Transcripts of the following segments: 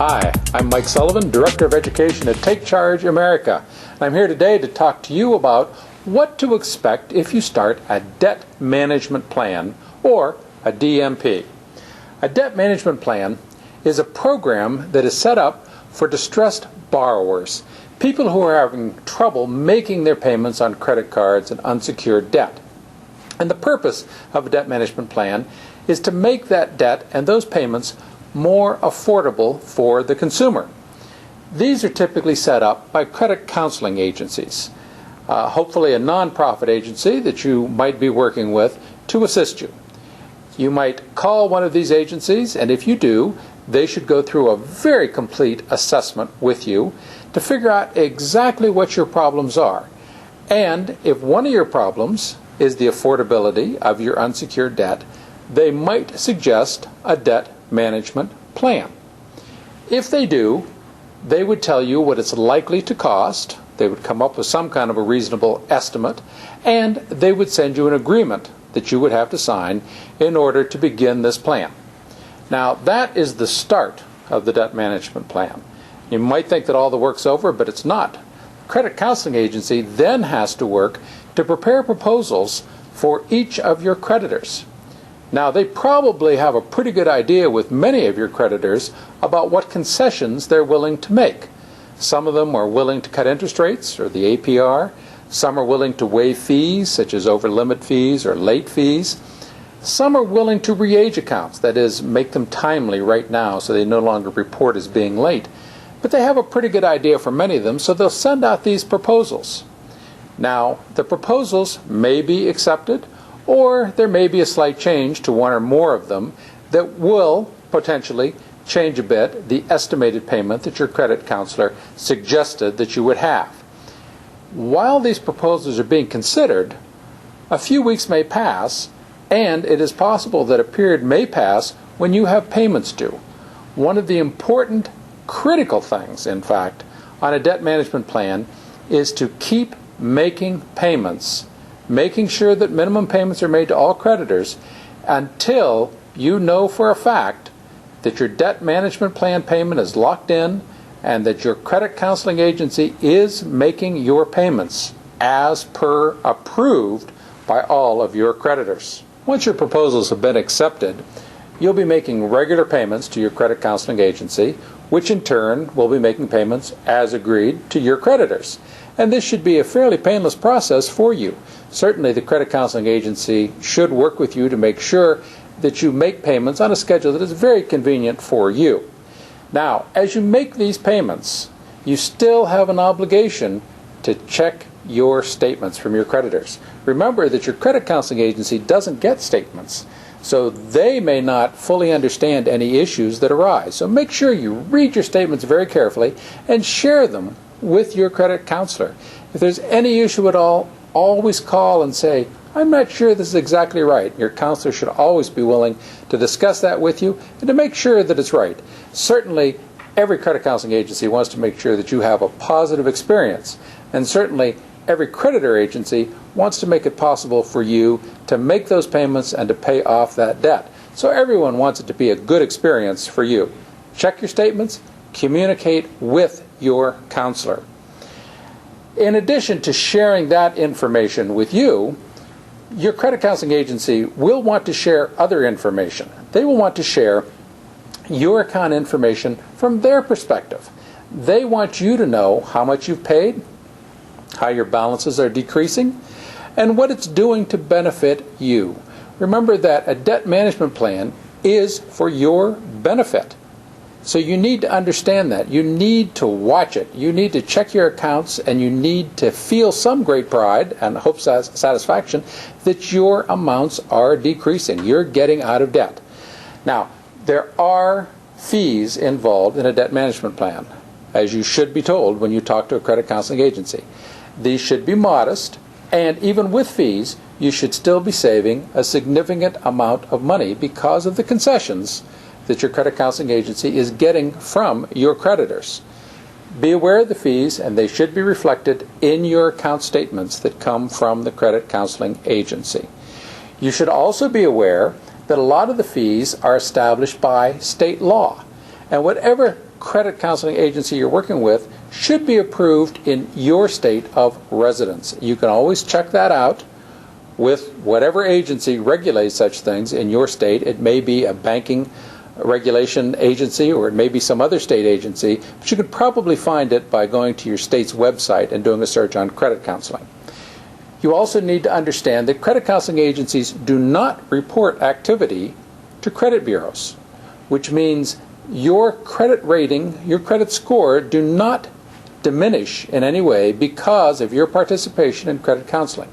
Hi, I'm Mike Sullivan, Director of Education at Take Charge America. And I'm here today to talk to you about what to expect if you start a debt management plan or a DMP. A debt management plan is a program that is set up for distressed borrowers, people who are having trouble making their payments on credit cards and unsecured debt. And the purpose of a debt management plan is to make that debt and those payments more affordable for the consumer. These are typically set up by credit counseling agencies, hopefully a nonprofit agency that you might be working with to assist you. You might call one of these agencies, and if you do, they should go through a very complete assessment with you to figure out exactly what your problems are. And if one of your problems is the affordability of your unsecured debt, they might suggest a debt management plan. If they do, they would tell you what it's likely to cost. They would come up with some kind of a reasonable estimate, and they would send you an agreement that you would have to sign in order to begin this plan. Now, that is the start of the debt management plan. You might think that all the work's over, but it's not. The credit counseling agency then has to work to prepare proposals for each of your creditors. Now, they probably have a pretty good idea with many of your creditors about what concessions they're willing to make. Some of them are willing to cut interest rates, or the APR. Some are willing to waive fees, such as over-limit fees or late fees. Some are willing to re-age accounts, that is, make them timely right now so they no longer report as being late. But they have a pretty good idea for many of them, so they'll send out these proposals. Now, the proposals may be accepted, or there may be a slight change to one or more of them that will potentially change a bit the estimated payment that your credit counselor suggested that you would have. While these proposals are being considered, a few weeks may pass, and it is possible that a period may pass when you have payments due. One of the important, critical things, in fact, on a debt management plan is to keep making payments, making sure that minimum payments are made to all creditors until you know for a fact that your debt management plan payment is locked in and that your credit counseling agency is making your payments as per approved by all of your creditors. Once your proposals have been accepted, you'll be making regular payments to your credit counseling agency, which in turn will be making payments as agreed to your creditors. And this should be a fairly painless process for you. Certainly the credit counseling agency should work with you to make sure that you make payments on a schedule that is very convenient for you. Now, as you make these payments, you still have an obligation to check your statements from your creditors. Remember that your credit counseling agency doesn't get statements, so they may not fully understand any issues that arise. So make sure you read your statements very carefully and share them with your credit counselor. If there's any issue at all, always call and say, I'm not sure this is exactly right. Your counselor should always be willing to discuss that with you and to make sure that it's right. Certainly, every credit counseling agency wants to make sure that you have a positive experience. And certainly, every creditor agency wants to make it possible for you to make those payments and to pay off that debt. So everyone wants it to be a good experience for you. Check your statements, communicate with your counselor. In addition to sharing that information with you, your credit counseling agency will want to share other information. They will want to share your account information from their perspective. They want you to know how much you've paid, how your balances are decreasing, and what it's doing to benefit you. Remember that a debt management plan is for your benefit. So you need to understand that. You need to watch it. You need to check your accounts, and you need to feel some great pride and hope satisfaction that your amounts are decreasing. You're getting out of debt. Now, there are fees involved in a debt management plan, as you should be told when you talk to a credit counseling agency. These should be modest, and even with fees, you should still be saving a significant amount of money because of the concessions that your credit counseling agency is getting from your creditors. Be aware of the fees, and they should be reflected in your account statements that come from the credit counseling agency. You should also be aware that a lot of the fees are established by state law. And whatever credit counseling agency you're working with should be approved in your state of residence. You can always check that out with whatever agency regulates such things in your state. It may be a banking regulation agency, or it may be some other state agency, but you could probably find it by going to your state's website and doing a search on credit counseling. You also need to understand that credit counseling agencies do not report activity to credit bureaus, which means your credit rating, your credit score do not diminish in any way because of your participation in credit counseling.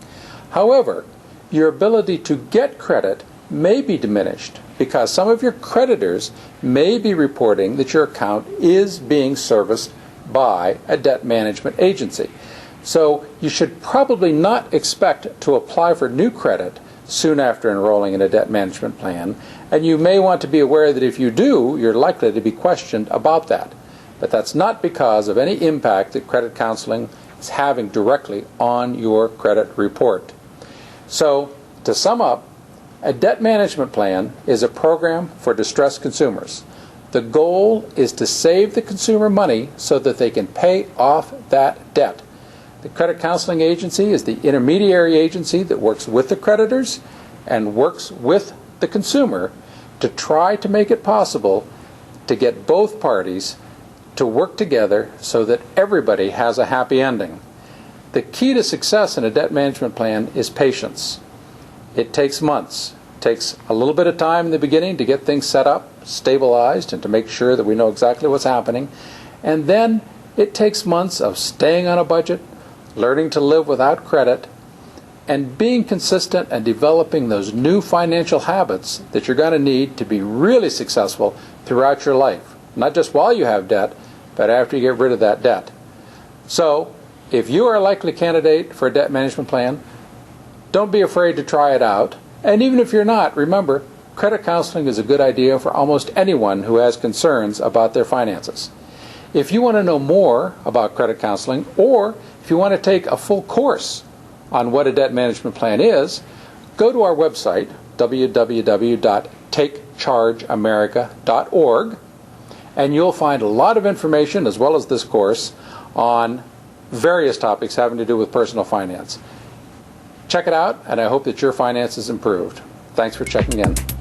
However, your ability to get credit may be diminished because some of your creditors may be reporting that your account is being serviced by a debt management agency. So you should probably not expect to apply for new credit soon after enrolling in a debt management plan, and you may want to be aware that if you do, you're likely to be questioned about that. But that's not because of any impact that credit counseling is having directly on your credit report. So, to sum up, a debt management plan is a program for distressed consumers. The goal is to save the consumer money so that they can pay off that debt. The credit counseling agency is the intermediary agency that works with the creditors and works with the consumer to try to make it possible to get both parties to work together so that everybody has a happy ending. The key to success in a debt management plan is patience. It takes months. It takes a little bit of time in the beginning to get things set up, stabilized, and to make sure that we know exactly what's happening. And then it takes months of staying on a budget, learning to live without credit, and being consistent and developing those new financial habits that you're going to need to be really successful throughout your life. Not just while you have debt, but after you get rid of that debt. So, if you are a likely candidate for a debt management plan, don't be afraid to try it out. And even if you're not, remember, credit counseling is a good idea for almost anyone who has concerns about their finances. If you want to know more about credit counseling, or if you want to take a full course on what a debt management plan is, go to our website, www.takechargeamerica.org, and you'll find a lot of information, as well as this course, on various topics having to do with personal finance. Check it out, and I hope that your finances improved. Thanks for checking in.